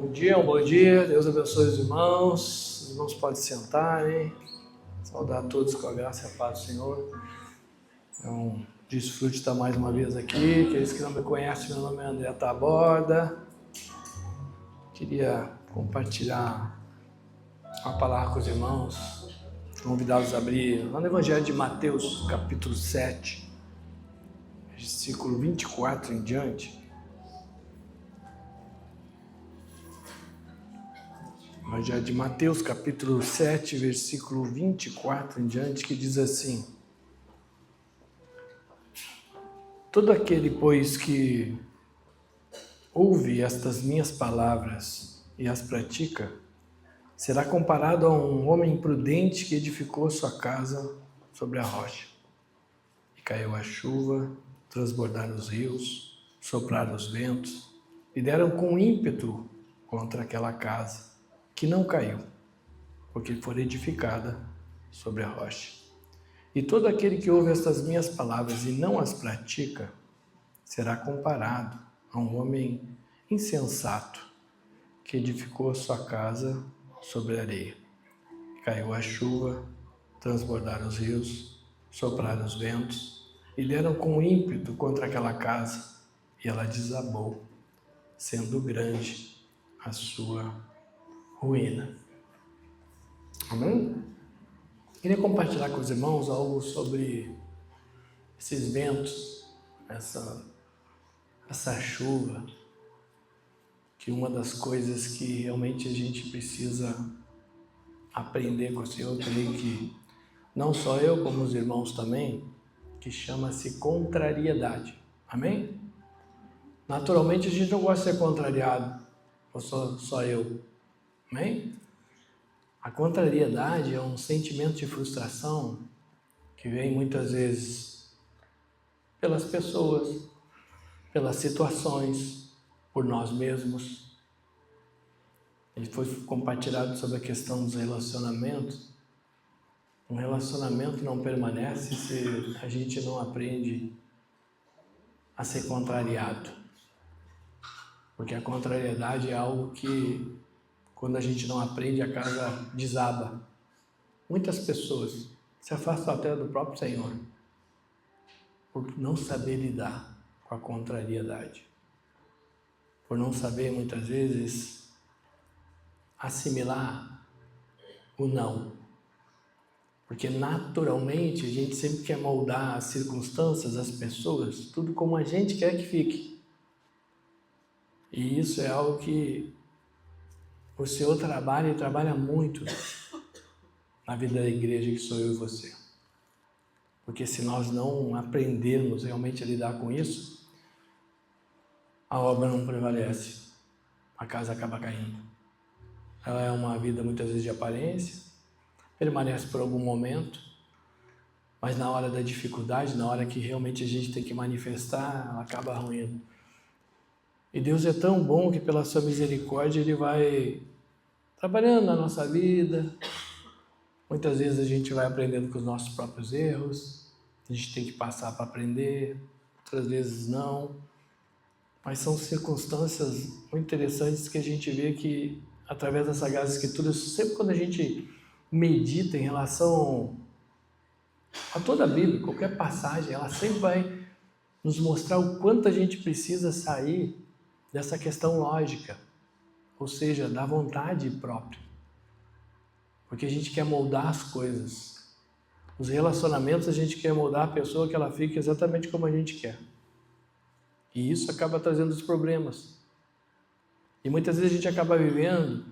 Bom dia, um bom dia, Deus abençoe os irmãos. Os irmãos podem sentar, hein? Saudar a todos com a graça e a paz do Senhor. É um desfrute estar mais uma vez aqui. Aqueles que não me conhecem, meu nome é André Taborda. Queria compartilhar uma palavra com os irmãos, convidá-los a abrir lá no Evangelho de Mateus, capítulo 7, versículo 24 em diante. Evangelho de Mateus, capítulo 7, versículo 24 em diante, que diz assim: Todo aquele, pois, que ouve estas minhas palavras e as pratica, será comparado a um homem prudente que edificou sua casa sobre a rocha. E caiu a chuva, transbordaram os rios, sopraram os ventos, e deram com ímpeto contra aquela casa, que não caiu, porque foi edificada sobre a rocha. E todo aquele que ouve estas minhas palavras e não as pratica, será comparado a um homem insensato, que edificou sua casa sobre a areia. Caiu a chuva, transbordaram os rios, sopraram os ventos, e deram com ímpeto contra aquela casa, e ela desabou, sendo grande a sua ruína. Amém? Queria compartilhar com os irmãos algo sobre esses ventos, essa chuva, que uma das coisas que realmente a gente precisa aprender com o Senhor, eu creio que não só eu, como os irmãos também, que chama-se contrariedade. Amém? Naturalmente a gente não gosta de ser contrariado, ou só eu. Amém? A contrariedade é um sentimento de frustração que vem muitas vezes pelas pessoas, pelas situações, por nós mesmos. Ele foi compartilhado sobre a questão dos relacionamentos. Um relacionamento não permanece se a gente não aprende a ser contrariado. Porque a contrariedade é algo que, quando a gente não aprende, a casa desaba. Muitas pessoas se afastam até do próprio Senhor por não saber lidar com a contrariedade. Por não saber, muitas vezes, assimilar o não. Porque naturalmente a gente sempre quer moldar as circunstâncias, as pessoas, tudo como a gente quer que fique. E isso é algo que o Senhor trabalha e trabalha muito na vida da igreja, que sou eu e você. Porque se nós não aprendermos realmente a lidar com isso, a obra não prevalece, a casa acaba caindo. Ela é uma vida muitas vezes de aparência, permanece por algum momento, mas na hora da dificuldade, na hora que realmente a gente tem que manifestar, ela acaba ruindo. E Deus é tão bom que pela sua misericórdia Ele vai trabalhando na nossa vida. Muitas vezes a gente vai aprendendo com os nossos próprios erros, a gente tem que passar para aprender, outras vezes não. Mas são circunstâncias muito interessantes que a gente vê que, através das Sagradas Escrituras, sempre quando a gente medita em relação a toda a Bíblia, qualquer passagem, ela sempre vai nos mostrar o quanto a gente precisa sair dessa questão lógica, ou seja, da vontade própria. Porque a gente quer moldar as coisas. Os relacionamentos a gente quer moldar a pessoa que ela fique exatamente como a gente quer. E isso acaba trazendo os problemas. E muitas vezes a gente acaba vivendo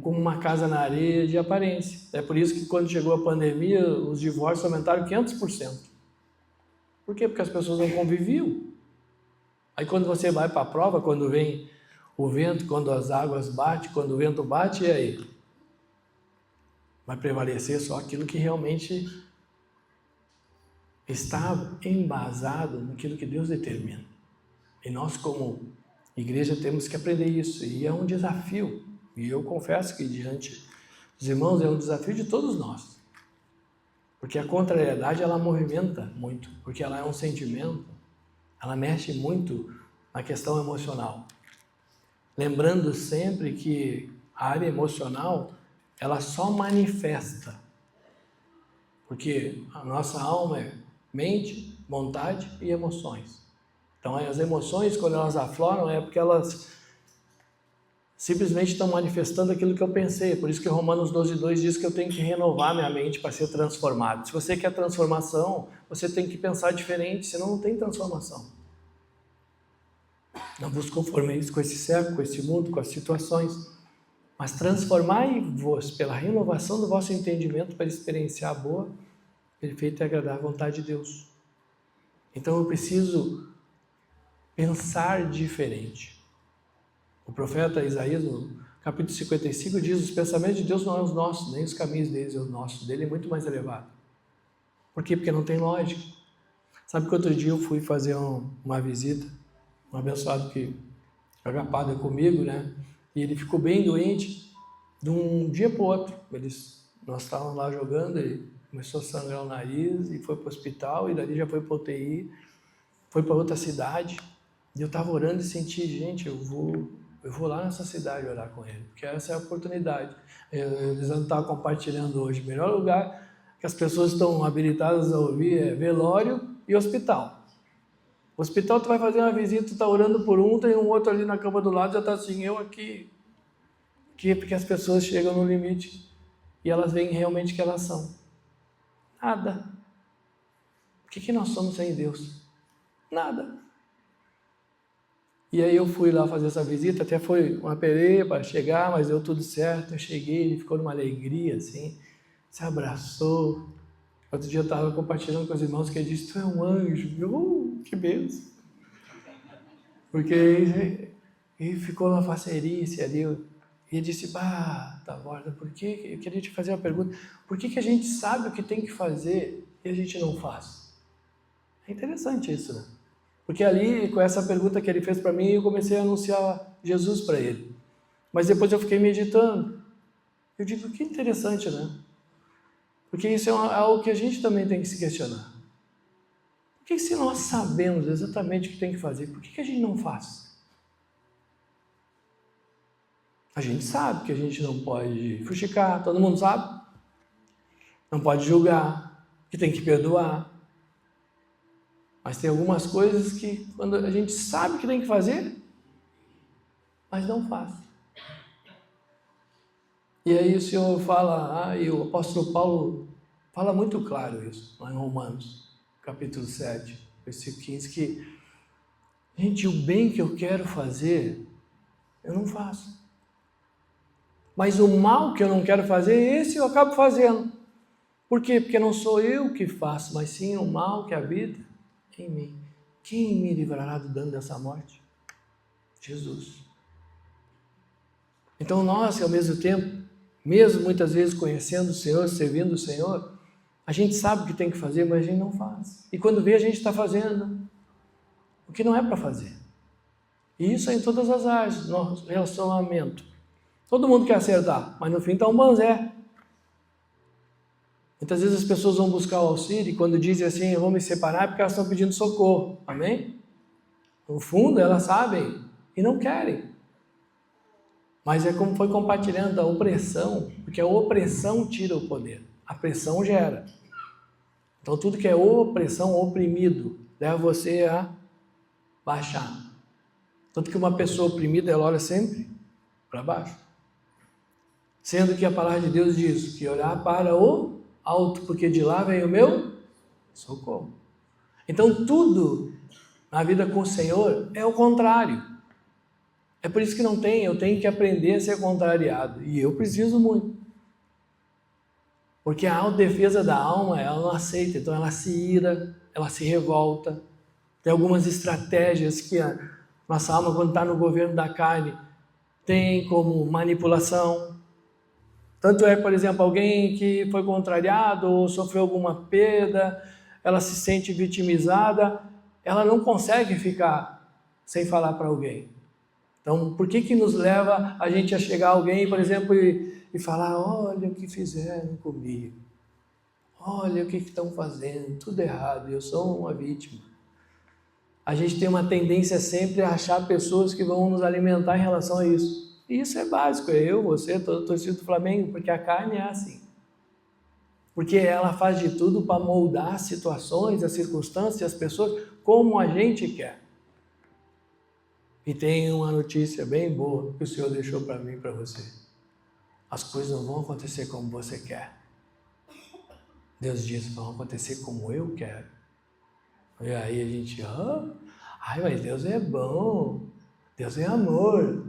como uma casa na areia de aparência. É por isso que quando chegou a pandemia, os divórcios aumentaram 500%. Por quê? Porque as pessoas não conviviam. Aí quando você vai para a prova, quando vem o vento, quando as águas batem, quando o vento bate, e aí? Vai prevalecer só aquilo que realmente está embasado naquilo que Deus determina. E nós, como igreja, temos que aprender isso. E é um desafio. E eu confesso que diante dos irmãos é um desafio de todos nós. Porque a contrariedade, ela movimenta muito. Porque ela é um sentimento. Ela mexe muito na questão emocional. Lembrando sempre que a área emocional, ela só manifesta, porque a nossa alma é mente, vontade e emoções. Então, as emoções, quando elas afloram, é porque elas simplesmente estão manifestando aquilo que eu pensei. Por isso que Romanos 12:2 diz que eu tenho que renovar minha mente para ser transformado. Se você quer transformação, você tem que pensar diferente, senão não tem transformação. Não vos conformeis com esse século, com esse mundo, com as situações, mas transformai-vos pela renovação do vosso entendimento para experienciar a boa, perfeita e agradável vontade de Deus. Então eu preciso pensar diferente. O profeta Isaías, no capítulo 55, diz: os pensamentos de Deus não são os nossos, nem os caminhos dele são os nossos. Dele é muito mais elevado. Por quê? Porque não tem lógica. Sabe que outro dia eu fui fazer uma visita, um abençoado que joga padre comigo, né? E ele ficou bem doente de um dia para o outro. Nós estávamos lá jogando, ele começou a sangrar o nariz e foi para o hospital, e dali já foi para a UTI, foi para outra cidade. E eu estava orando e senti, gente, eu vou lá nessa cidade orar com ele, porque essa é a oportunidade. Eles não estavam compartilhando hoje. O melhor lugar que as pessoas estão habilitadas a ouvir é velório e hospital. O hospital, tu vai fazer uma visita, tu está orando por um, tem um outro ali na cama do lado, já está assim, eu aqui. Porque as pessoas chegam no limite e elas veem realmente o que elas são. Nada. O que nós somos sem Deus? Nada. E aí eu fui lá fazer essa visita, até foi uma peleia para chegar, mas deu tudo certo. Eu cheguei, ele ficou numa alegria, assim, se abraçou. Outro dia eu estava compartilhando com os irmãos que ele disse: tu é um anjo. Que benção. Porque ele ficou numa facerice ali. E ele disse: tá, borda, por que? Eu queria te fazer uma pergunta. Por que a gente sabe o que tem que fazer e a gente não faz? É interessante isso, né? Porque ali, com essa pergunta que ele fez para mim, eu comecei a anunciar Jesus para ele. Mas depois eu fiquei meditando. Eu digo: que interessante, né? Porque isso é algo que a gente também tem que se questionar. Por que, se nós sabemos exatamente o que tem que fazer, por que a gente não faz? A gente sabe que a gente não pode fuxicar, todo mundo sabe. Não pode julgar, que tem que perdoar. Mas tem algumas coisas que, quando a gente sabe que tem que fazer, mas não faz. E aí o Senhor fala, e o apóstolo Paulo fala muito claro isso, lá em Romanos, capítulo 7, versículo 15, que, gente, o bem que eu quero fazer, eu não faço. Mas o mal que eu não quero fazer, esse eu acabo fazendo. Por quê? Porque não sou eu que faço, mas sim o mal que habita em mim. Quem me livrará do dano dessa morte? Jesus. Então nós, ao mesmo tempo, mesmo muitas vezes conhecendo o Senhor, servindo o Senhor, a gente sabe o que tem que fazer, mas a gente não faz. E quando vê, a gente está fazendo o que não é para fazer. E isso é em todas as áreas, no relacionamento. Todo mundo quer acertar, mas no fim está um banzé. Muitas vezes as pessoas vão buscar o auxílio e quando dizem assim, eu vou me separar, é porque elas estão pedindo socorro. Amém? No fundo, elas sabem e não querem. Mas é como foi compartilhando a opressão, porque a opressão tira o poder. A pressão gera. Então tudo que é opressão, oprimido, leva você a baixar. Tanto que uma pessoa oprimida, ela olha sempre para baixo. Sendo que a palavra de Deus diz que olhar para o alto, porque de lá vem o meu socorro. Então tudo na vida com o Senhor é o contrário. É por isso que eu tenho que aprender a ser contrariado. E eu preciso muito. Porque a autodefesa da alma, ela não aceita. Então ela se ira, ela se revolta. Tem algumas estratégias que a nossa alma, quando está no governo da carne, tem como manipulação. Tanto é, por exemplo, alguém que foi contrariado ou sofreu alguma perda, ela se sente vitimizada, ela não consegue ficar sem falar para alguém. Então, por que nos leva a gente a chegar a alguém, por exemplo, e falar: olha o que fizeram comigo, olha o que estão fazendo, tudo errado, eu sou uma vítima. a gente tem uma tendência sempre a achar pessoas que vão nos alimentar em relação a isso. E isso é básico, é eu, você, todo o torcedor do Flamengo, porque a carne é assim. Porque ela faz de tudo para moldar as situações, as circunstâncias, as pessoas, como a gente quer. E tem uma notícia bem boa que o Senhor deixou para mim e para você. As coisas não vão acontecer como você quer. Deus diz, vão acontecer como eu quero. E aí a gente, ai, mas Deus é bom, Deus é amor.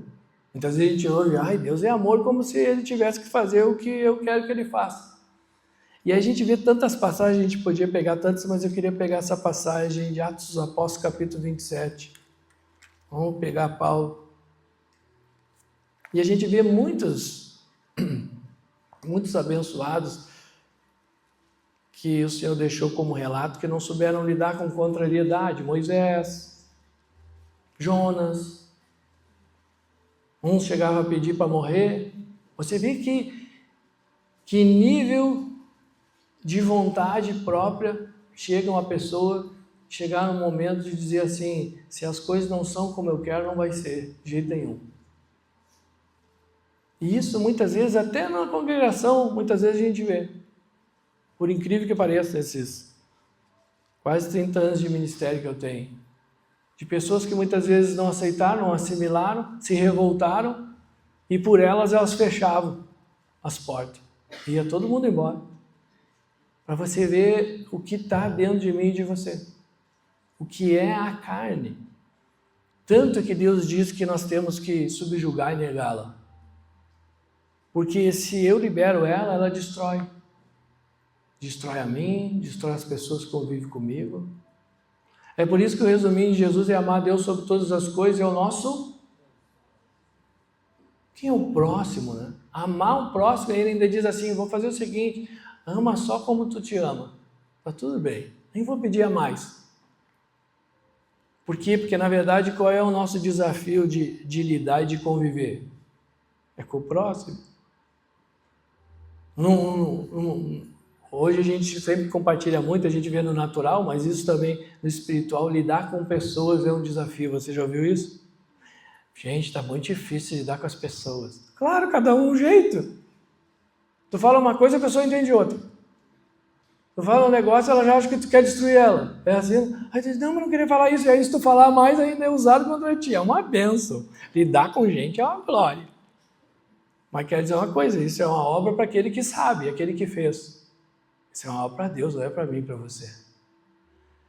Muitas vezes a gente ouve, ai, Deus é amor, como se Ele tivesse que fazer o que eu quero que Ele faça. E aí a gente vê tantas passagens, a gente podia pegar tantas, mas eu queria pegar essa passagem de Atos dos Apóstolos, capítulo 27. Vamos pegar Paulo. E a gente vê muitos abençoados que o Senhor deixou como relato que não souberam lidar com contrariedade. Moisés, Jonas, uns chegavam a pedir para morrer. Você vê que nível de vontade própria chega uma pessoa chegar no momento de dizer assim, se as coisas não são como eu quero, não vai ser, de jeito nenhum. E isso muitas vezes, até na congregação, muitas vezes a gente vê. Por incrível que pareça, esses quase 30 anos de ministério que eu tenho, de pessoas que muitas vezes não aceitaram, não assimilaram, se revoltaram, e por elas fechavam as portas. Ia todo mundo embora. Para você ver o que está dentro de mim e de você. O que é a carne. Tanto que Deus diz que nós temos que subjugar e negá-la. Porque se eu libero ela, ela destrói. Destrói a mim, destrói as pessoas que convivem comigo. É por isso que o resuminho de Jesus é amar a Deus sobre todas as coisas, é o nosso... Quem é o próximo, né? Amar o próximo, ele ainda diz assim, vou fazer o seguinte, ama só como tu te ama. Tá tudo bem, nem vou pedir a mais. Por quê? Porque, na verdade, qual é o nosso desafio de lidar e de conviver? É com o próximo. Hoje a gente sempre compartilha muito, a gente vê no natural, mas isso também no espiritual, lidar com pessoas é um desafio. Você já ouviu isso? Gente, está muito difícil lidar com as pessoas. Claro, cada um jeito. Tu fala uma coisa, a pessoa entende outra. Tu fala um negócio, ela já acha que tu quer destruir ela. É assim, aí tu diz, não, mas não queria falar isso. E aí se tu falar mais, ainda é usado contra ti. É uma bênção. Lidar com gente é uma glória. Mas quer dizer uma coisa, isso é uma obra para aquele que sabe, aquele que fez. Isso é uma obra para Deus, não é para mim, para você.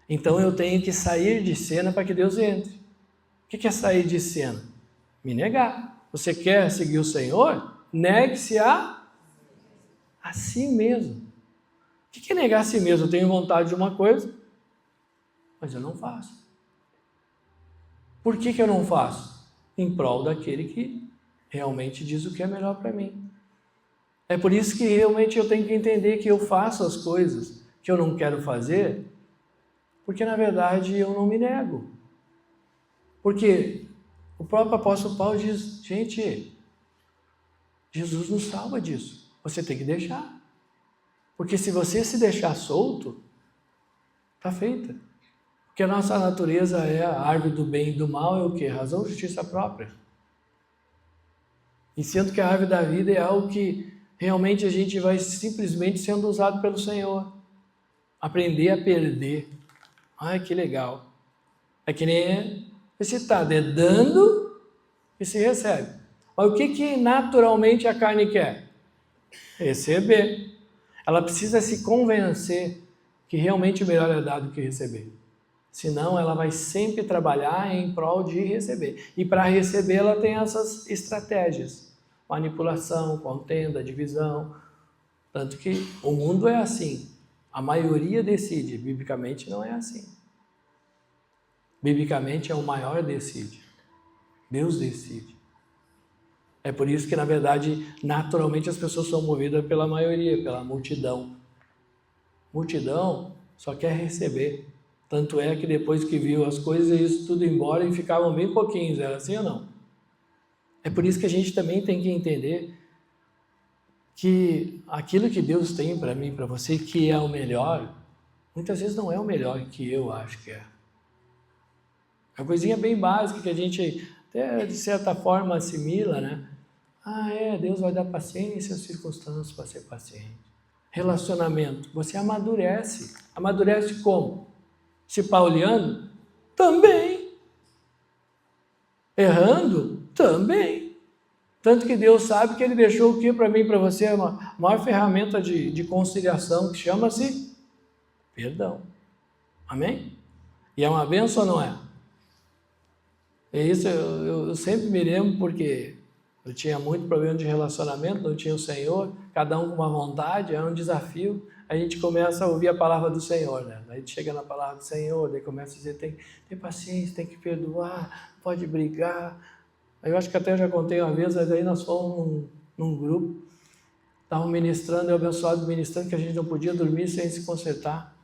Então eu tenho que sair de cena para que Deus entre. O que é sair de cena? Me negar. Você quer seguir o Senhor? Negue-se a si mesmo. O que é negar a si mesmo? Eu tenho vontade de uma coisa, mas eu não faço. Por que eu não faço? Em prol daquele que realmente diz o que é melhor para mim. É por isso que realmente eu tenho que entender que eu faço as coisas que eu não quero fazer, porque na verdade eu não me nego. Porque o próprio apóstolo Paulo diz, gente, Jesus nos salva disso. Você tem que deixar. Porque se você se deixar solto, está feita. Porque a nossa natureza é a árvore do bem e do mal, é o quê? Razão, justiça própria. E sendo que a árvore da vida é algo que realmente a gente vai simplesmente sendo usado pelo Senhor. Aprender a perder. Ai, que legal. É que nem você está dando e se recebe. Mas o que naturalmente a carne quer? Receber. Ela precisa se convencer que realmente o melhor é dar do que receber. Senão ela vai sempre trabalhar em prol de receber. E para receber ela tem essas estratégias. Manipulação, contenda, divisão. Tanto que o mundo é assim. A maioria decide. Biblicamente não é assim. Biblicamente é o maior decide. Deus decide. É por isso que, na verdade, naturalmente as pessoas são movidas pela maioria, pela multidão. Multidão só quer receber. Tanto é que depois que viu as coisas, isso tudo embora e ficavam bem pouquinhos. Era assim ou não? É por isso que a gente também tem que entender que aquilo que Deus tem para mim, para você, que é o melhor, muitas vezes não é o melhor que eu acho que é. É uma coisinha bem básica que a gente até de certa forma assimila, né? Deus vai dar paciência às circunstâncias para ser paciente. Relacionamento, você amadurece. Amadurece como? Se pauleando? Também. Errando? Também. Tanto que Deus sabe que Ele deixou o que para mim e para você? A maior ferramenta de conciliação, que chama-se perdão. Amém? E é uma bênção ou não é? É isso, eu sempre me lembro porque eu tinha muito problema de relacionamento, não tinha o Senhor, cada um com uma vontade, é um desafio. A gente começa a ouvir a palavra do Senhor, né? Aí chega na palavra do Senhor, daí começa a dizer, tem que ter paciência, tem que perdoar, pode brigar. Aí eu acho que até já contei uma vez, mas aí nós fomos num grupo, estavam ministrando, eu abençoado ministrando, que a gente não podia dormir sem se consertar.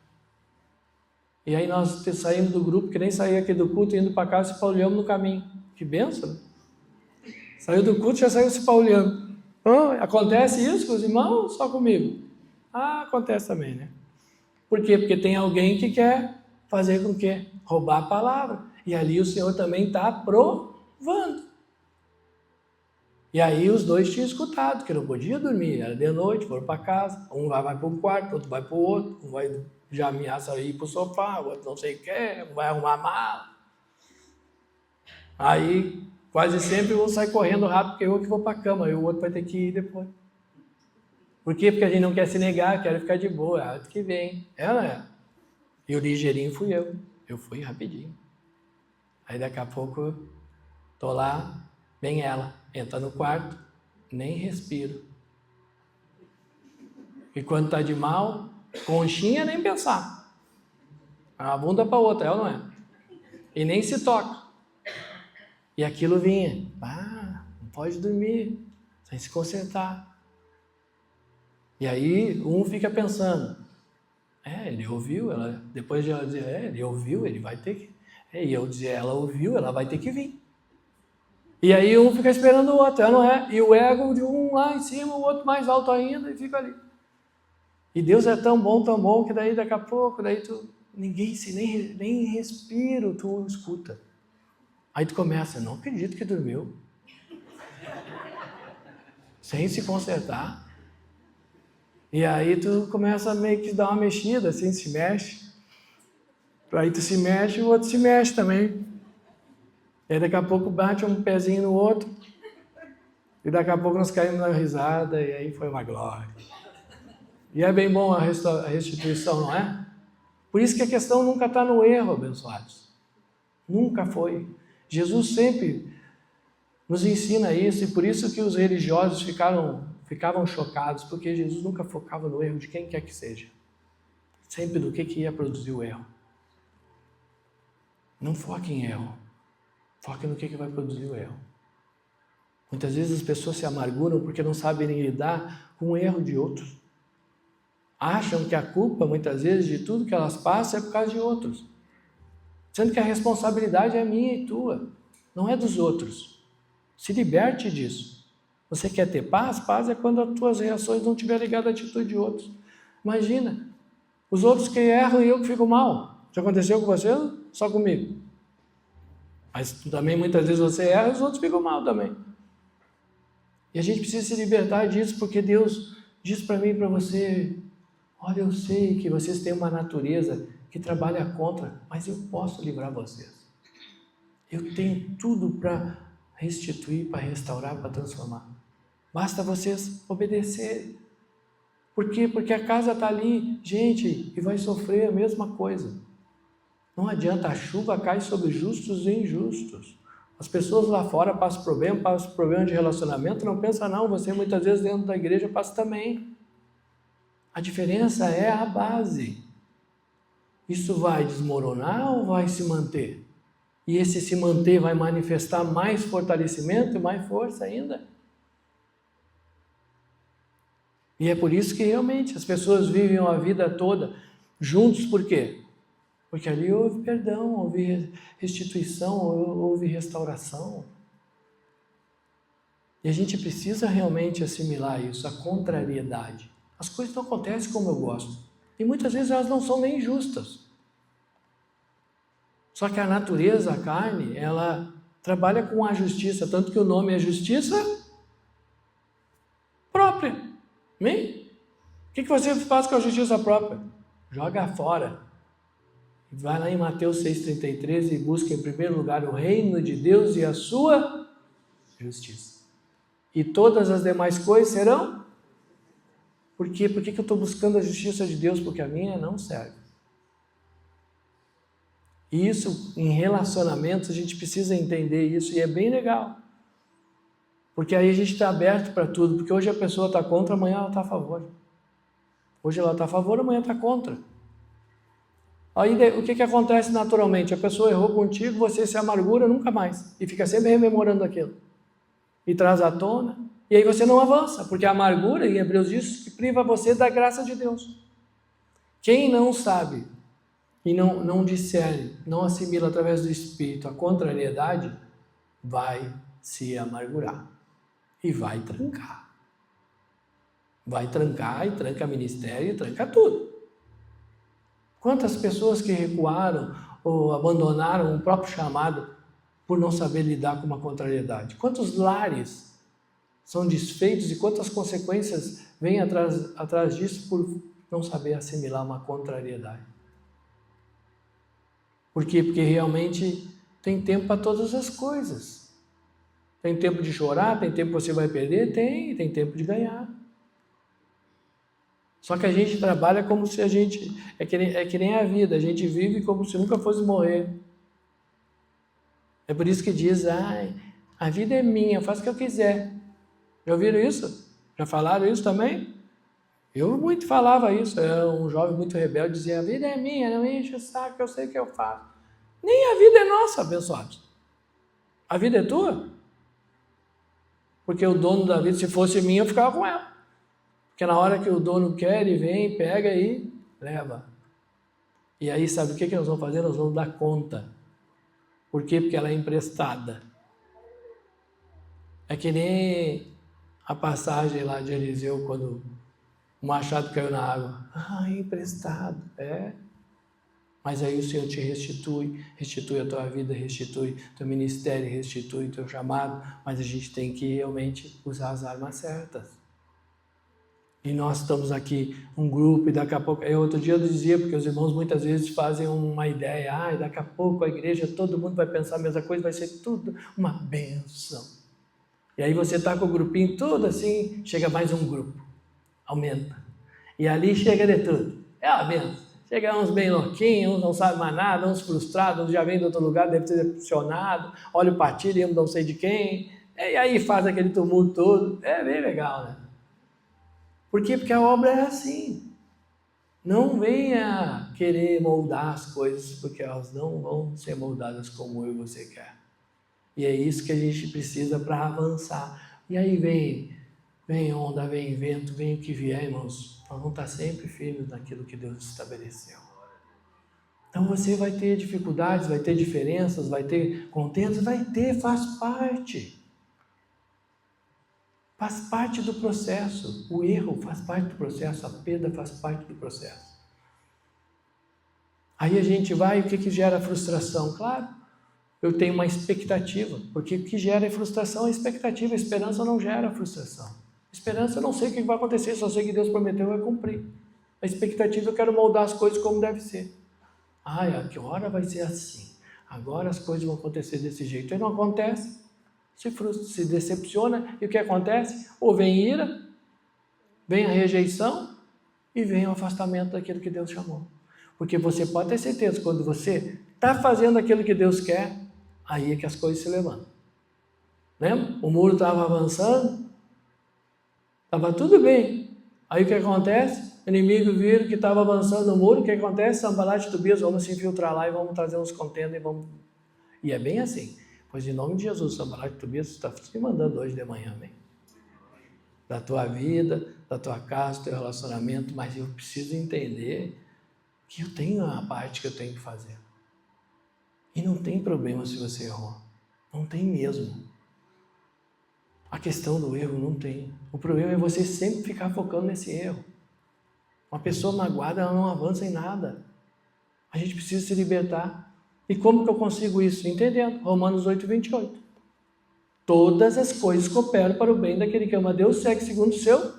E aí nós saímos do grupo, que nem saía aqui do culto, indo para casa, se pauleamos no caminho. Que bênção, né? Saiu do culto, já saiu se pauleando. Acontece isso com os irmãos? Só comigo? Acontece também, né? Por quê? Porque tem alguém que quer fazer com que? Roubar a palavra. E ali o Senhor também está provando. E aí os dois tinham escutado, que não podia dormir, era de noite, foram para casa. Um vai para um quarto, outro vai para o outro, um vai já ameaça ir para o sofá, o outro não sei o que, um vai arrumar a mala. Aí quase sempre um sai correndo rápido, porque eu que vou para a cama, e o outro vai ter que ir depois. Por quê? Porque a gente não quer se negar, quer ficar de boa, é outro que vem. Ela é. E o ligeirinho fui eu. Eu fui rapidinho. Aí daqui a pouco, tô lá, vem ela, entra no quarto, nem respiro. E quando tá de mal, conchinha nem pensar. Uma bunda para outra, é ou não é? E nem se toca. E aquilo vinha. Não pode dormir, sem se consertar. E aí um fica pensando, ele ouviu, ela, depois de ela dizer, ele ouviu, ele vai ter que... E eu dizer, ela ouviu, ela vai ter que vir. E aí um fica esperando o outro, ela não é? E o ego de um lá em cima, o outro mais alto ainda, e fica ali. E Deus é tão bom, que daí daqui a pouco, daí tu, nem respiro, tu escuta. Aí tu começa, não acredito que dormiu. Sem se consertar. E aí tu começa a meio que dar uma mexida, assim, se mexe. Aí tu se mexe e o outro se mexe também. E aí daqui a pouco bate um pezinho no outro. E daqui a pouco nós caímos na risada e aí foi uma glória. E é bem bom a restituição, não é? Por isso que a questão nunca está no erro, abençoados. Nunca foi. Jesus sempre nos ensina isso, e por isso que os religiosos ficavam chocados, porque Jesus nunca focava no erro de quem quer que seja. Sempre do que ia produzir o erro. Não foque em erro. Foque no que vai produzir o erro. Muitas vezes as pessoas se amarguram porque não sabem lidar com o erro de outros. Acham que a culpa, muitas vezes, de tudo que elas passam é por causa de outros. Sendo que a responsabilidade é minha e tua, não é dos outros. Se liberte disso. Você quer ter paz? Paz é quando as tuas reações não estiverem ligadas à atitude de outros. Imagina, os outros que erram e eu que fico mal. Já aconteceu com você? Só comigo. Mas também muitas vezes você erra e os outros ficam mal também. E a gente precisa se libertar disso, porque Deus diz para mim e para você, olha, eu sei que vocês têm uma natureza que trabalha contra, mas eu posso livrar vocês. Eu tenho tudo para restituir, para restaurar, para transformar. Basta vocês obedecerem. Por quê? Porque a casa está ali, gente, e vai sofrer a mesma coisa. Não adianta, a chuva cai sobre justos e injustos. As pessoas lá fora passam problema de relacionamento, não pensa não, você muitas vezes dentro da igreja passa também. A diferença é a base. Isso vai desmoronar ou vai se manter? E esse se manter vai manifestar mais fortalecimento e mais força ainda? E é por isso que realmente as pessoas vivem a vida toda juntos, por quê? Porque ali houve perdão, houve restituição, houve restauração. E a gente precisa realmente assimilar isso, a contrariedade. As coisas não acontecem como eu gosto. E muitas vezes elas não são nem justas. Só que a natureza, a carne, ela trabalha com a justiça, tanto que o nome é justiça própria. Amém? O que você faz com a justiça própria? Joga fora. Vai lá em Mateus 6,33 e busca em primeiro lugar o reino de Deus e a sua justiça. E todas as demais coisas serão? Por quê? Por que eu estou buscando a justiça de Deus? Porque a minha não serve. E isso, em relacionamentos, a gente precisa entender isso, e é bem legal. Porque aí a gente está aberto para tudo, porque hoje a pessoa está contra, amanhã ela está a favor. Hoje ela está a favor, amanhã está contra. Aí o que acontece naturalmente? A pessoa errou contigo, você se amargura nunca mais, e fica sempre rememorando aquilo. E traz à tona, e aí você não avança, porque a amargura, em Hebreus diz, que priva você da graça de Deus. Quem não sabe e não discerne, não assimila através do Espírito a contrariedade, vai se amargurar e vai trancar. Vai trancar e tranca ministério e tranca tudo. Quantas pessoas que recuaram ou abandonaram o próprio chamado por não saber lidar com uma contrariedade? Quantos lares são desfeitos e quantas consequências vêm atrás disso por não saber assimilar uma contrariedade? Por quê? Porque realmente tem tempo para todas as coisas. Tem tempo de chorar, tem tempo que você vai perder? Tem tempo de ganhar. Só que a gente trabalha como se a gente... É que nem a vida, a gente vive como se nunca fosse morrer. É por isso que diz, a vida é minha, eu faço o que eu quiser. Já ouviram isso? Já falaram isso também? Eu muito falava isso, eu era um jovem muito rebelde, dizia, a vida é minha, não enche o saco, eu sei o que eu faço. Nem a vida é nossa, abençoados. A vida é tua? Porque o dono da vida, se fosse minha, eu ficava com ela. Porque na hora que o dono quer, ele vem, pega e leva. E aí, sabe o que nós vamos fazer? Nós vamos dar conta. Por quê? Porque ela é emprestada. É que nem a passagem lá de Eliseu, quando o machado caiu na água. Emprestado. Mas aí o Senhor te restitui a tua vida, restitui teu ministério, restitui teu chamado, mas a gente tem que realmente usar as armas certas. E nós estamos aqui, um grupo, e daqui a pouco... Outro dia eu dizia, porque os irmãos muitas vezes fazem uma ideia, daqui a pouco a igreja, todo mundo vai pensar a mesma coisa, vai ser tudo uma bênção. E aí você está com o grupinho tudo assim, chega mais um grupo, aumenta. E ali chega de tudo, é uma bênção. Chega uns bem louquinhos, uns não sabem mais nada, uns frustrados, uns já vêm de outro lugar, deve ser decepcionado, olha o partido, eu não sei de quem, e aí faz aquele tumulto todo, é bem legal, né? Por quê? Porque a obra é assim. Não venha querer moldar as coisas, porque elas não vão ser moldadas como eu e você quer. E é isso que a gente precisa para avançar. E aí vem onda, vem vento, vem o que vier, irmãos. Nós vamos estar sempre firmes naquilo que Deus estabeleceu. Então você vai ter dificuldades, vai ter diferenças, vai ter contendas, vai ter, faz parte. Faz parte do processo. O erro faz parte do processo, a perda faz parte do processo. Aí a gente vai, o que gera frustração? Claro, eu tenho uma expectativa, porque o que gera frustração é expectativa, a esperança não gera frustração. Esperança, eu não sei o que vai acontecer, só sei que Deus prometeu, vai cumprir. A expectativa, eu quero moldar as coisas como deve ser. A que hora vai ser assim? Agora as coisas vão acontecer desse jeito. E não acontece, se frustra, se decepciona, e o que acontece? Ou vem ira, vem a rejeição, e vem o afastamento daquilo que Deus chamou. Porque você pode ter certeza, quando você está fazendo aquilo que Deus quer, aí é que as coisas se levantam. Lembra? O muro estava avançando, estava tudo bem. Aí o que acontece? O inimigo viram que estava avançando o muro, o que acontece? Sanbalate e Tobias, vamos se infiltrar lá e vamos trazer uns contendas e vamos... E é bem assim. Pois em nome de Jesus, Sanbalate e Tobias está te mandando hoje de manhã, amém? Da tua vida, da tua casa, do teu relacionamento, mas eu preciso entender que eu tenho a parte que eu tenho que fazer. E não tem problema se você errou. Não tem mesmo. A questão do erro não tem. O problema é você sempre ficar focando nesse erro. Uma pessoa magoada, ela não avança em nada. A gente precisa se libertar. E como que eu consigo isso? Entendendo. Romanos 8, 28. Todas as coisas cooperam para o bem daquele que ama a Deus, segue segundo o seu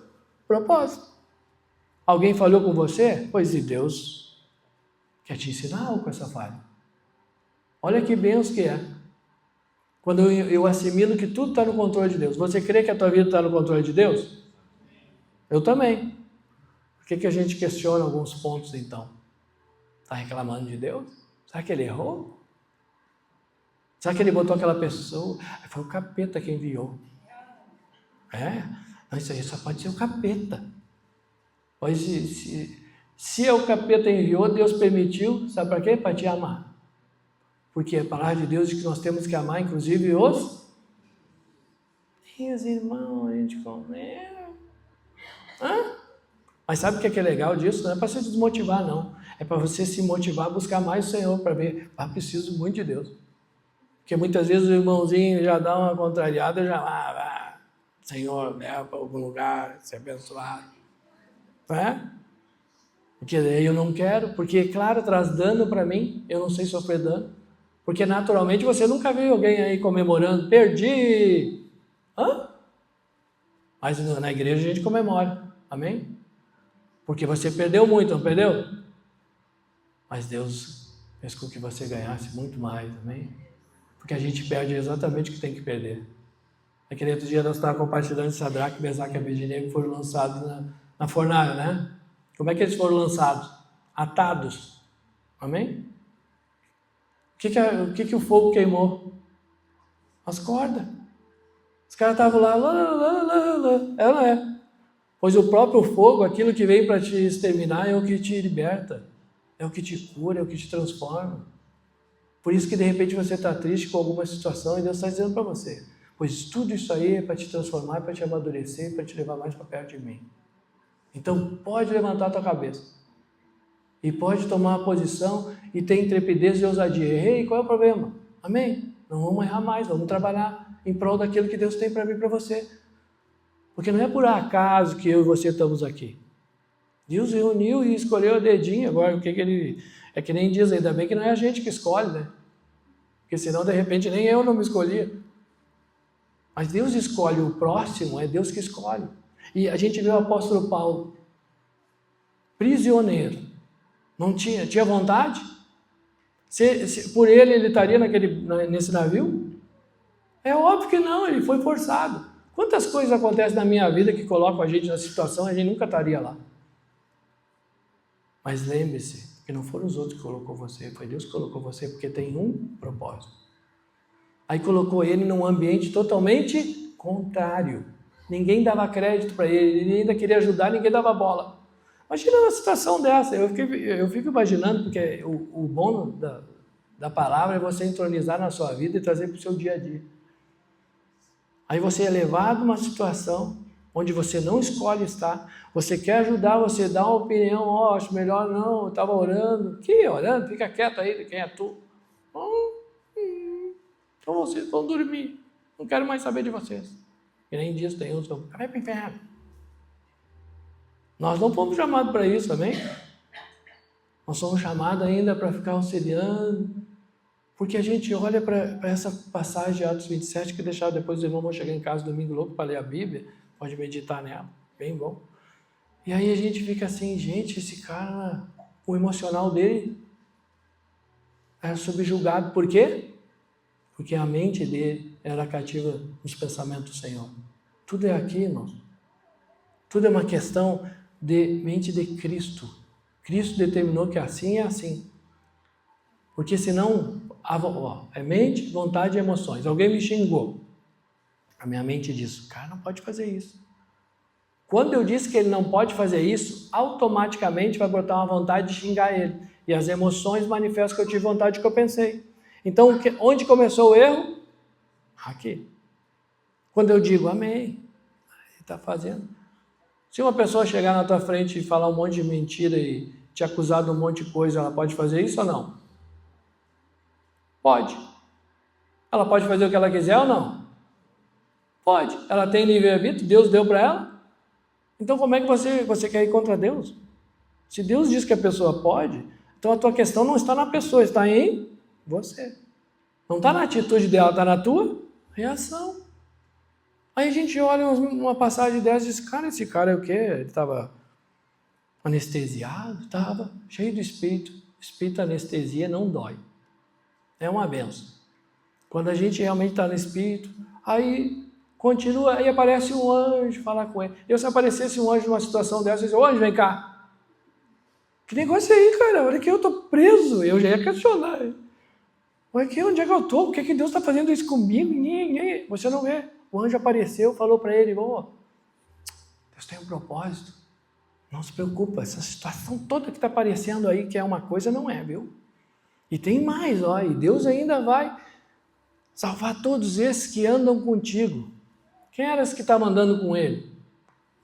propósito. Alguém falhou com você? Pois e Deus quer te ensinar algo com essa falha. Olha que bênção que é. Quando eu assimilo que tudo está no controle de Deus. Você crê que a tua vida está no controle de Deus? Eu também. Por que a gente questiona alguns pontos então? Está reclamando de Deus? Será que ele errou? Será que ele botou aquela pessoa? Foi o capeta que enviou. Não, isso aí só pode ser o capeta. Pois se o capeta enviou, Deus permitiu, sabe para quê? Para te amar. Porque a palavra de Deus diz que nós temos que amar, inclusive os irmãos, a gente come. Mas sabe o que é legal disso? Não é para se desmotivar, não. É para você se motivar a buscar mais o Senhor, para ver, preciso muito de Deus. Porque muitas vezes o irmãozinho já dá uma contrariada, já Senhor, leva para algum lugar, ser abençoado. Não é? Porque daí eu não quero, porque, claro, traz dano para mim, eu não sei sofrer dano. Porque naturalmente você nunca viu alguém aí comemorando, perdi. Mas na igreja a gente comemora, amém? Porque você perdeu muito, não perdeu? Mas Deus fez com que você ganhasse muito mais, amém? Porque a gente perde exatamente o que tem que perder. Aquele outro dia nós estávamos compartilhando Sadraque, Mesaque e Abednego foram lançados na fornalha, né? Como é que eles foram lançados? Atados, amém? O que o fogo queimou? As cordas. Os caras estavam lá, ela é. Pois o próprio fogo, aquilo que vem para te exterminar, é o que te liberta, é o que te cura, é o que te transforma. Por isso que de repente você está triste com alguma situação e Deus está dizendo para você, pois tudo isso aí é para te transformar, para te amadurecer, para te levar mais para perto de mim. Então pode levantar a tua cabeça e pode tomar uma posição e ter intrepidez e ousadia. Errei, qual é o problema? Amém? Não vamos errar mais, vamos trabalhar em prol daquilo que Deus tem para mim e para você. Porque não é por acaso que eu e você estamos aqui. Deus reuniu e escolheu a dedinho. Agora, o que ele... É que nem diz, ainda bem que não é a gente que escolhe, né? Porque senão, de repente, nem eu não me escolhia. Mas Deus escolhe o próximo, é Deus que escolhe. E a gente vê o apóstolo Paulo, prisioneiro. Não tinha vontade? Por ele estaria nesse navio? É óbvio que não, ele foi forçado. Quantas coisas acontecem na minha vida que colocam a gente nessa situação e a gente nunca estaria lá. Mas lembre-se que não foram os outros que colocou você, foi Deus que colocou você, porque tem um propósito. Aí colocou ele num ambiente totalmente contrário. Ninguém dava crédito para ele ainda queria ajudar, ninguém dava bola. Imagina uma situação dessa, eu fico imaginando, porque o bom da palavra é você entronizar na sua vida e trazer para o seu dia a dia. Aí você é levado a uma situação onde você não escolhe estar, você quer ajudar, você dá uma opinião, acho melhor não, eu estava orando. Que orando? Fica quieto aí, quem é tu? Então vocês vão dormir, não quero mais saber de vocês. E nem disso tem uns que vai para o inferno. Nós não fomos chamados para isso, amém? Nós somos chamados ainda para ficar auxiliando, porque a gente olha para essa passagem de Atos 27, que deixar depois os irmãos vão chegar em casa domingo louco para ler a Bíblia, pode meditar nela, bem bom. E aí a gente fica assim, gente, esse cara, o emocional dele era subjugado. Por quê? Porque a mente dele era cativa nos pensamentos do Senhor. Tudo é aqui, irmãos. Tudo é uma questão de mente de Cristo. Cristo determinou que assim é assim. Porque senão, é mente, vontade e emoções. Alguém me xingou. A minha mente diz, o cara não pode fazer isso. Quando eu disse que ele não pode fazer isso, automaticamente vai botar uma vontade de xingar ele. E as emoções manifestam que eu tive vontade que eu pensei. Então, onde começou o erro? Aqui. Quando eu digo, amém, ele está fazendo. Se uma pessoa chegar na tua frente e falar um monte de mentira e te acusar de um monte de coisa, ela pode fazer isso ou não? Pode. Ela pode fazer o que ela quiser ou não? Pode. Ela tem livre-arbítrio, Deus deu para ela. Então como é que você quer ir contra Deus? Se Deus diz que a pessoa pode, então a tua questão não está na pessoa, está em Você. Não está na atitude dela, está na tua reação. Aí a gente olha uma passagem dessa e diz, cara, esse cara é o quê? Ele estava anestesiado? Estava, cheio do espírito. Espírito anestesia não dói. É uma benção. Quando a gente realmente está no espírito, aí continua, aí aparece um anjo falar com ele. Eu, se aparecesse um anjo numa situação dessa, eu disse, ô anjo, vem cá. Que negócio é aí, cara? Olha que eu estou preso. Eu já ia questionar. Olha aqui, onde é que eu estou? Por que Deus está fazendo isso comigo? Você não vê. O anjo apareceu, falou para ele, Deus tem um propósito. Não se preocupa, essa situação toda que está aparecendo aí, que é uma coisa, não é, viu? E tem mais, e Deus ainda vai salvar todos esses que andam contigo. Quem eram os que estavam andando com ele?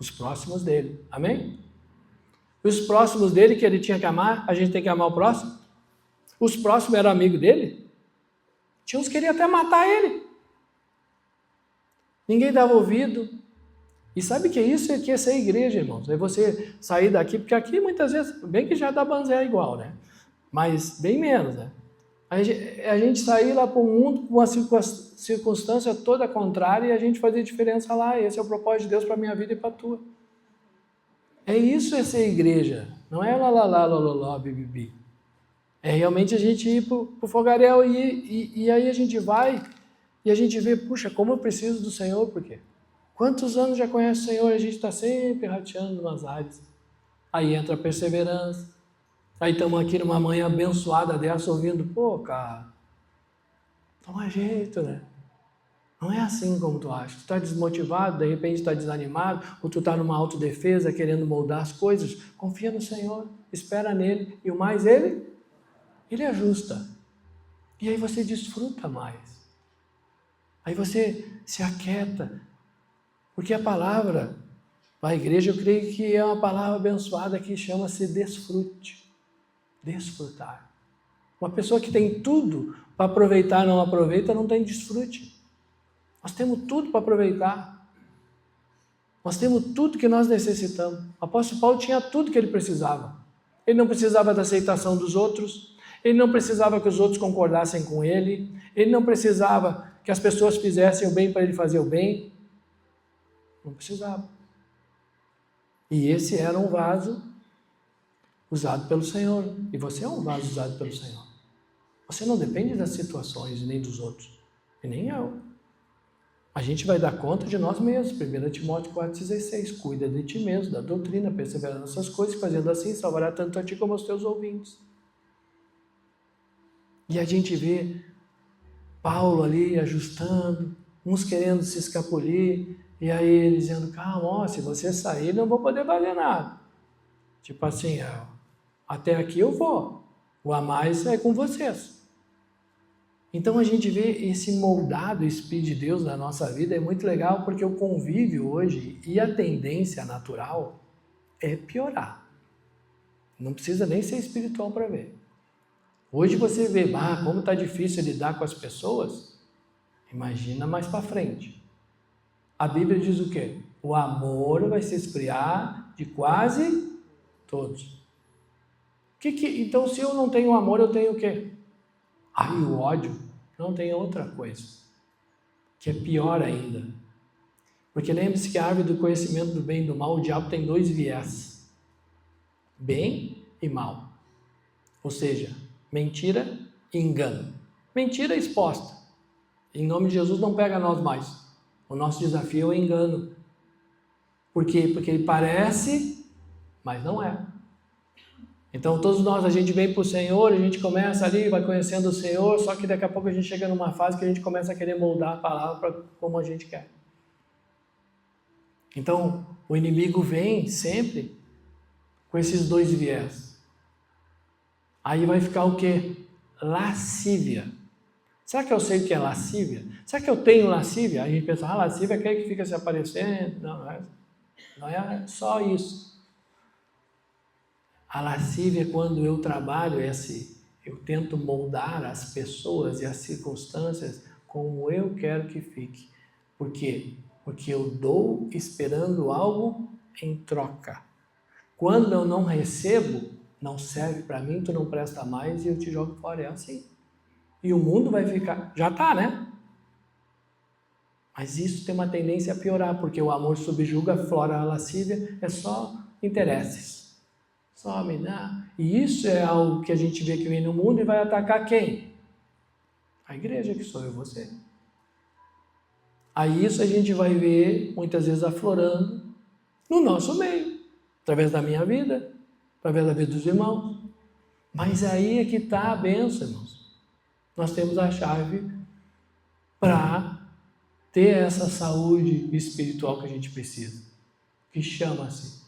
Os próximos dele, amém? Os próximos dele que ele tinha que amar, a gente tem que amar o próximo? Os próximos eram amigos dele? Tinha uns que queriam até matar ele. Ninguém dava ouvido. E sabe o que é isso? É que essa é a igreja, irmãos. É você sair daqui, porque aqui muitas vezes, bem que já dá banzé igual, né? Mas bem menos, né? A gente sair lá para o mundo com uma circunstância toda contrária e a gente fazer diferença lá. Esse é o propósito de Deus para a minha vida e para a tua. É isso essa igreja. Não é lá, bibibi. É realmente a gente ir para o fogaréu e aí a gente vai e a gente vê, puxa, como eu preciso do Senhor, por quê? Quantos anos já conhece o Senhor e a gente está sempre rateando nas áreas. Aí entra a perseverança. Aí estamos aqui numa manhã abençoada dessa ouvindo, cara, não é jeito, né? Não é assim como tu acha. Tu está desmotivado, de repente está desanimado, ou tu está numa autodefesa querendo moldar as coisas. Confia no Senhor, espera nele, e o mais ele ajusta. E aí você desfruta mais. Aí você se aquieta. Porque a palavra, a igreja, eu creio que é uma palavra abençoada que chama-se desfrute. Desfrutar. Uma pessoa que tem tudo para aproveitar não aproveita, não tem desfrute. Nós temos tudo para aproveitar. Nós temos tudo que nós necessitamos. O apóstolo Paulo tinha tudo que ele precisava. Ele não precisava da aceitação dos outros, ele não precisava que os outros concordassem com ele, ele não precisava que as pessoas fizessem o bem para ele fazer o bem. Não precisava. E esse era um vaso usado pelo Senhor. E você é um vaso usado pelo Senhor. Você não depende das situações, nem dos outros. E nem eu. A gente vai dar conta de nós mesmos. 1 Timóteo 4,16. Cuida de ti mesmo, da doutrina, persevera nessas coisas, fazendo assim, salvará tanto a ti como aos teus ouvintes. E a gente vê Paulo ali ajustando, uns querendo se escapulir, e aí ele dizendo, calma, se você sair, não vou poder fazer nada. Tipo assim, até aqui eu vou, o a mais é com vocês. Então a gente vê esse moldado Espírito de Deus na nossa vida, é muito legal, porque o convívio hoje e a tendência natural é piorar. Não precisa nem ser espiritual para ver. Hoje você vê, como está difícil lidar com as pessoas, imagina mais para frente. A Bíblia diz o quê? O amor vai se esfriar de quase todos. Então, se eu não tenho amor, eu tenho o quê? O ódio. Não, tem outra coisa, que é pior ainda. Porque lembre-se que a árvore do conhecimento do bem e do mal, o diabo tem 2 viés. Bem e mal. Ou seja, mentira e engano. Mentira exposta. Em nome de Jesus não pega nós mais. O nosso desafio é o engano. Por quê? Porque ele parece, mas não é. Então todos nós, a gente vem para o Senhor, a gente começa ali, vai conhecendo o Senhor, só que daqui a pouco a gente chega numa fase que a gente começa a querer moldar a palavra como a gente quer. Então o inimigo vem sempre com esses 2 viés. Aí vai ficar o quê? Lascívia. Será que eu sei o que é lascívia? Será que eu tenho lascívia? Aí a gente pensa, lascívia é aquele que fica se aparecendo. Não é só isso. A lascívia é quando eu trabalho eu tento moldar as pessoas e as circunstâncias como eu quero que fique. Por quê? Porque eu dou esperando algo em troca. Quando eu não recebo, não serve para mim, tu não presta mais e eu te jogo fora. É assim. E o mundo vai ficar... Já está, né? Mas isso tem uma tendência a piorar, porque o amor subjuga, aflora a lascívia, é só interesses. Só me dá. E isso é algo que a gente vê que vem no mundo e vai atacar quem? A igreja, que sou eu e você. Aí isso a gente vai ver muitas vezes aflorando no nosso meio, através da minha vida, através da vida dos irmãos. Mas aí é que está a bênção, irmãos. Nós temos a chave para ter essa saúde espiritual que a gente precisa, que chama-se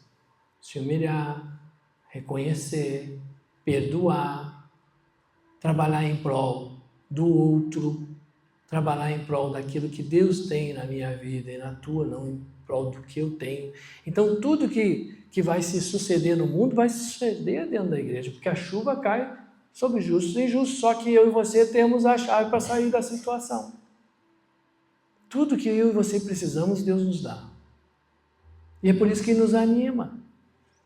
se humilhar, reconhecer, perdoar, trabalhar em prol do outro, trabalhar em prol daquilo que Deus tem na minha vida e na tua, não em prol do que eu tenho. Então tudo que vai se suceder no mundo vai se suceder dentro da igreja, porque a chuva cai sobre justos e injustos, só que eu e você temos a chave para sair da situação. Tudo que eu e você precisamos, Deus nos dá. E é por isso que nos anima.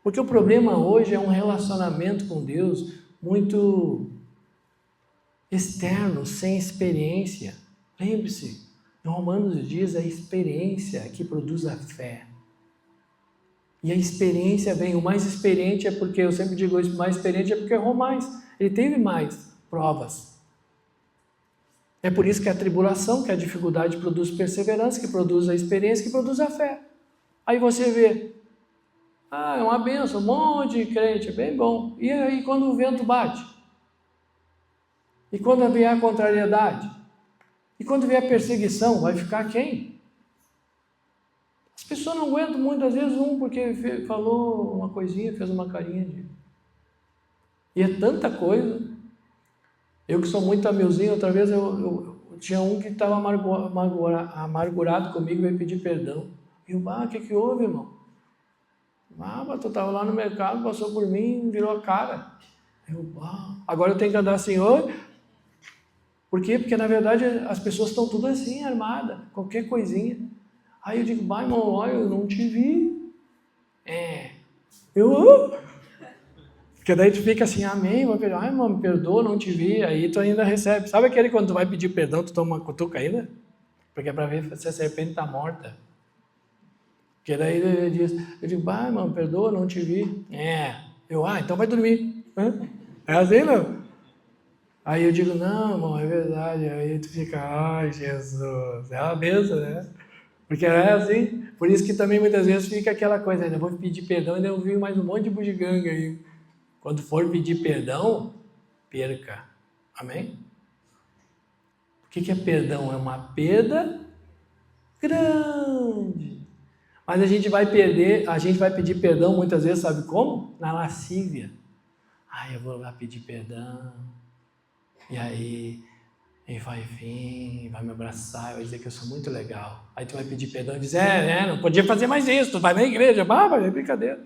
Porque o problema hoje é um relacionamento com Deus muito externo, sem experiência. Lembre-se, em Romanos diz a experiência que produz a fé. E a experiência vem, o mais experiente é porque, eu sempre digo isso, o mais experiente é porque errou mais. Ele teve mais provas. É por isso que a tribulação, que a dificuldade produz perseverança, que produz a experiência, que produz a fé. Aí você vê, é uma benção, um monte de crente, é bem bom. E aí quando o vento bate? E quando vier a contrariedade? E quando vier a perseguição, vai ficar quem? As pessoas não aguentam muitas vezes porque falou uma coisinha, fez uma carinha de... E é tanta coisa. Eu que sou muito amilzinho, outra vez eu tinha um que estava amargurado comigo e veio pedir perdão. E eu, o que houve, irmão? Mas tu estava lá no mercado, passou por mim, virou a cara. Agora eu tenho que andar assim, oi? Por quê? Porque na verdade as pessoas estão tudo assim, armadas, qualquer coisinha. Aí eu digo, irmão, olha, eu não te vi. Porque daí tu fica assim, amém, vai pedir, irmão, me perdoa, não te vi. Aí tu ainda recebe. Sabe aquele quando tu vai pedir perdão, tu toma uma cutuca ainda? Porque é para ver se a serpente está morta. Porque daí ele diz, eu digo, irmão, perdoa, não te vi. Então vai dormir. É assim, não? Aí eu digo, não, irmão, é verdade. Aí tu fica, ai, Jesus, é uma benção, né? Porque é assim, por isso que também muitas vezes fica aquela coisa, ainda vou pedir perdão, ainda eu vi mais um monte de bugiganga aí. Quando for pedir perdão, perca. Amém? O que é perdão? É uma perda grande. Mas a gente vai pedir perdão muitas vezes, sabe como? Na lascívia. Eu vou lá pedir perdão. E aí, ele vai vir, vai me abraçar, vai dizer que eu sou muito legal. Aí tu vai pedir perdão e diz, não podia fazer mais isso, tu vai na igreja, mas é brincadeira.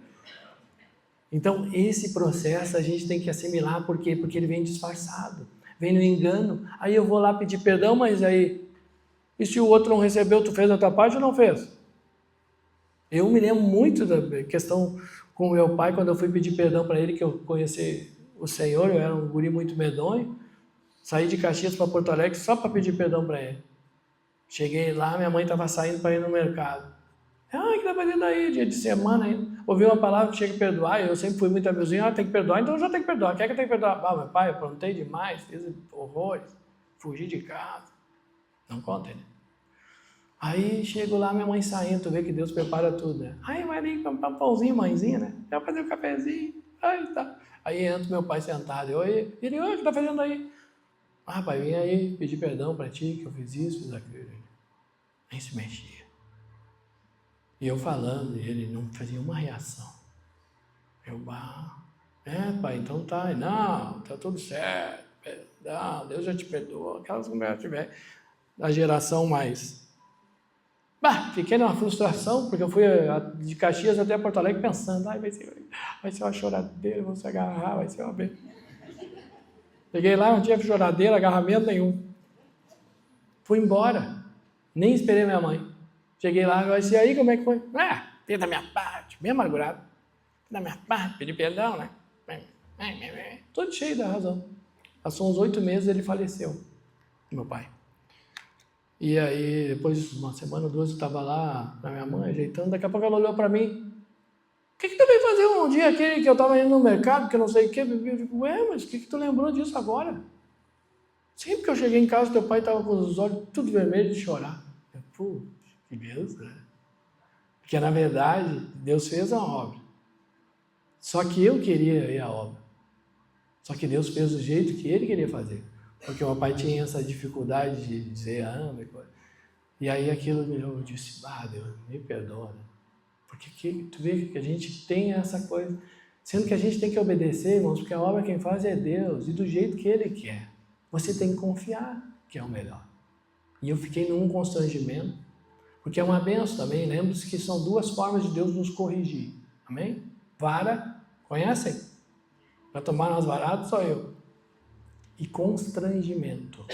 Então, esse processo a gente tem que assimilar, por quê? Porque ele vem disfarçado, vem no engano. Aí eu vou lá pedir perdão, mas aí, e se o outro não recebeu, tu fez a tua parte ou não fez? Eu me lembro muito da questão com o meu pai, quando eu fui pedir perdão para ele, que eu conheci o Senhor, eu era um guri muito medonho, saí de Caxias para Porto Alegre só para pedir perdão para ele. Cheguei lá, minha mãe estava saindo para ir no mercado. O que está fazendo aí? Dia de semana ainda. Ouvi uma palavra que tinha que perdoar, eu sempre fui muito amilzinho, tem que perdoar, então eu já tenho que perdoar. Quer que eu tenha que perdoar? Meu pai, eu aprontei demais, fiz horrores, fugi de casa. Não conta, né? Aí chego lá, minha mãe saindo, tu vê que Deus prepara tudo, né? Aí vai ali comprar um pãozinho, mãezinha, né? Vai fazer um cafezinho. Tá. Aí entra meu pai sentado. Ele, o que tá fazendo aí? Pai, vim aí pedir perdão pra ti, que eu fiz isso, fiz aquilo. Nem se mexia. E eu falando, e ele não fazia uma reação. Eu, pai, então tá. Não, tá tudo certo. Não, Deus já te perdoa. Aquelas conversas tiver da geração mais... fiquei numa frustração, porque eu fui de Caxias até Porto Alegre pensando, vai ser uma choradeira, vou se agarrar, vai ser uma vez. Cheguei lá, não tinha choradeira, agarramento nenhum. Fui embora, nem esperei minha mãe. Cheguei lá, vai ser aí, como é que foi? Fiz da minha parte, bem amargurado. Da minha parte, pedi perdão, né? Todo cheio da razão. Passou uns 8 meses, ele faleceu. meu pai. E aí, depois de uma semana ou duas, eu estava lá na minha mãe, ajeitando, daqui a pouco ela olhou para mim: o que tu veio fazer um dia aquele que eu estava indo no mercado, que eu não sei o quê? Eu digo: ué, mas o que tu lembrou disso agora? Sempre que eu cheguei em casa, teu pai estava com os olhos tudo vermelhos de chorar. Pô, que Deus, né? Porque, na verdade, Deus fez a obra. Só que eu queria ir à obra. Só que Deus fez do jeito que Ele queria fazer. Porque o meu pai tinha essa dificuldade de dizer ama. E aí aquilo eu disse: Deus, me perdoa. Porque tu vê que a gente tem essa coisa. Sendo que a gente tem que obedecer, irmãos, porque a obra quem faz é Deus. E do jeito que Ele quer. Você tem que confiar que é o melhor. E eu fiquei num constrangimento. Porque é uma benção também. Lembre-se que são duas formas de Deus nos corrigir. Amém? Vara, conhecem? Para tomar nós varados só eu. E constrangimento.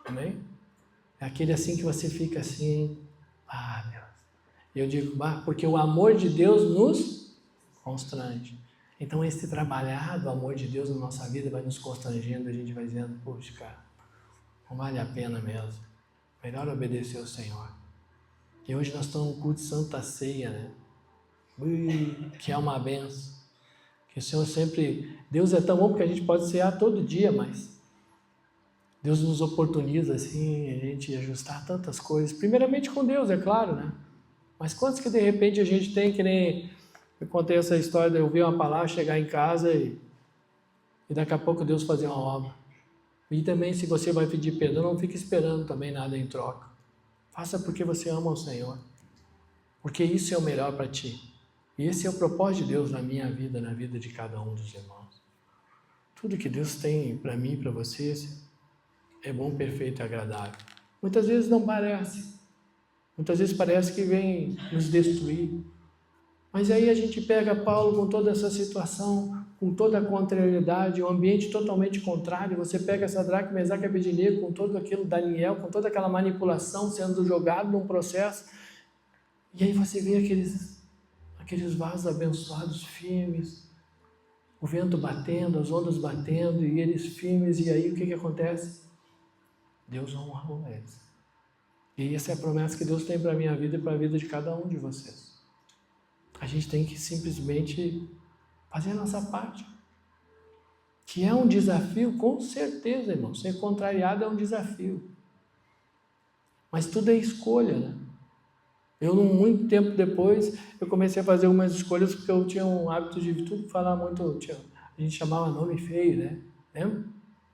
Amém? É aquele assim que você fica assim, Deus. E eu digo, porque o amor de Deus nos constrange. Então esse trabalhar do amor de Deus na nossa vida vai nos constrangendo, a gente vai dizendo: poxa, cara, não vale a pena mesmo. Melhor obedecer ao Senhor. E hoje nós estamos no culto de Santa Ceia, né? Que é uma benção. Que o Senhor sempre... Deus é tão bom porque a gente pode cear todo dia, mas Deus nos oportuniza assim, a gente ajustar tantas coisas. Primeiramente com Deus, é claro, né? Mas quantos que de repente a gente tem, que nem... Eu contei essa história de eu ouvir uma palavra, chegar em casa e daqui a pouco Deus fazer uma obra. E também, se você vai pedir perdão, não fique esperando também nada em troca. Faça porque você ama o Senhor. Porque isso é o melhor para ti. E esse é o propósito de Deus na minha vida, na vida de cada um dos irmãos. Tudo que Deus tem para mim e para vocês é bom, perfeito e agradável. Muitas vezes não parece. Muitas vezes parece que vem nos destruir. Mas aí a gente pega Paulo com toda essa situação, com toda a contrariedade, um ambiente totalmente contrário. Você pega Sadraque, Mesaque e Abednego com tudo aquilo, Daniel, com toda aquela manipulação sendo jogado num processo. E aí você vê aqueles vasos abençoados, firmes, o vento batendo, as ondas batendo, e eles firmes. E aí o que acontece? Deus honrou eles. E essa é a promessa que Deus tem para a minha vida e para a vida de cada um de vocês. A gente tem que simplesmente fazer a nossa parte. Que é um desafio, com certeza, irmão. Ser contrariado é um desafio. Mas tudo é escolha, né? Muito tempo depois, eu comecei a fazer algumas escolhas porque eu tinha um hábito de tudo falar muito... A gente chamava nome feio, né? Lembra?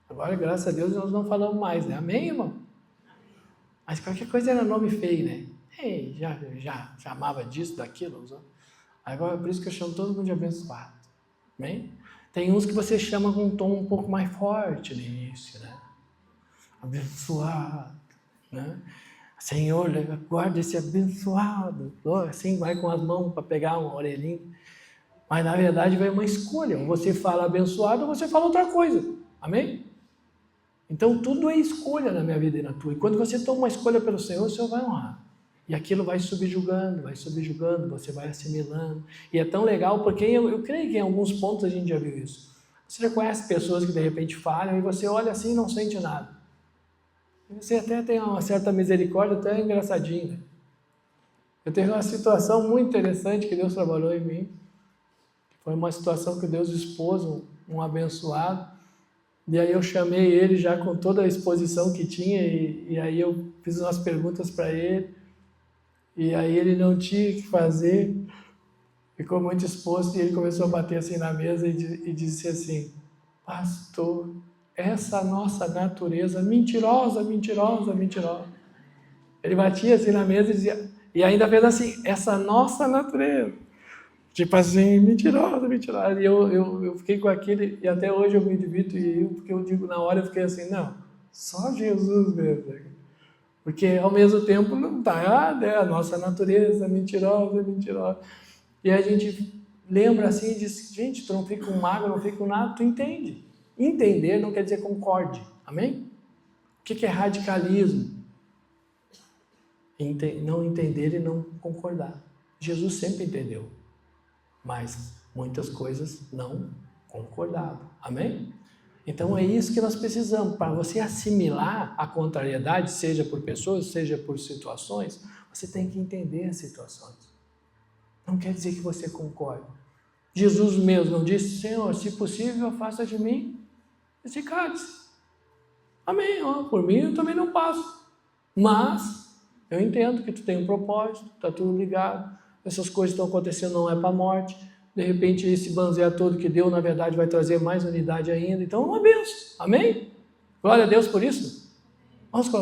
Agora, graças a Deus, nós não falamos mais, né? Amém, irmão? Mas qualquer coisa era nome feio, né? Ei, já chamava disso, daquilo. Agora, por isso que eu chamo todo mundo de abençoado. Amém? Tem uns que você chama com um tom um pouco mais forte no início, né? Abençoado, né? Senhor, guarda esse abençoado. Assim, vai com as mãos para pegar uma orelhinha. Mas, na verdade, vai uma escolha. Ou você fala abençoado ou você fala outra coisa. Amém? Então, tudo é escolha na minha vida e na tua. E quando você toma uma escolha pelo Senhor, o Senhor vai honrar. E aquilo vai subjugando, você vai assimilando. E é tão legal porque eu creio que em alguns pontos a gente já viu isso. Você já conhece pessoas que de repente falham e você olha assim e não sente nada. E você até tem uma certa misericórdia, até engraçadinho. Né? Eu tenho uma situação muito interessante que Deus trabalhou em mim. Foi uma situação que Deus expôs um abençoado. E aí eu chamei ele já com toda a exposição que tinha e aí eu fiz umas perguntas para ele. E aí ele não tinha o que fazer, ficou muito exposto e ele começou a bater assim na mesa e disse assim: pastor, essa nossa natureza mentirosa, mentirosa, mentirosa. Ele batia assim na mesa e dizia, e ainda fez assim, essa nossa natureza. Tipo assim, mentirosa, mentirosa. E eu fiquei com aquele, e até hoje eu me divirto, porque eu digo, na hora eu fiquei assim, não, só Jesus mesmo. Porque ao mesmo tempo não está errado, é a nossa natureza mentirosa, mentirosa. E a gente lembra assim e diz, gente, tu não fica com mágoa, não fica com nada, tu entende. Entender não quer dizer concorde, amém? O que é radicalismo? Não entender e não concordar. Jesus sempre entendeu, mas muitas coisas não concordava, amém? Então é isso que nós precisamos. Para você assimilar a contrariedade, seja por pessoas, seja por situações, você tem que entender as situações. Não quer dizer que você concorde. Jesus mesmo não disse: Senhor, se possível, afasta de mim esse cálice. Amém, por mim eu também não passo. Mas eu entendo que tu tem um propósito, está tudo ligado. Essas coisas estão acontecendo, não é para a morte. De repente esse banzear todo que deu, na verdade, vai trazer mais unidade ainda. Então é uma bênção. Amém? Glória a Deus por isso. Vamos colocar.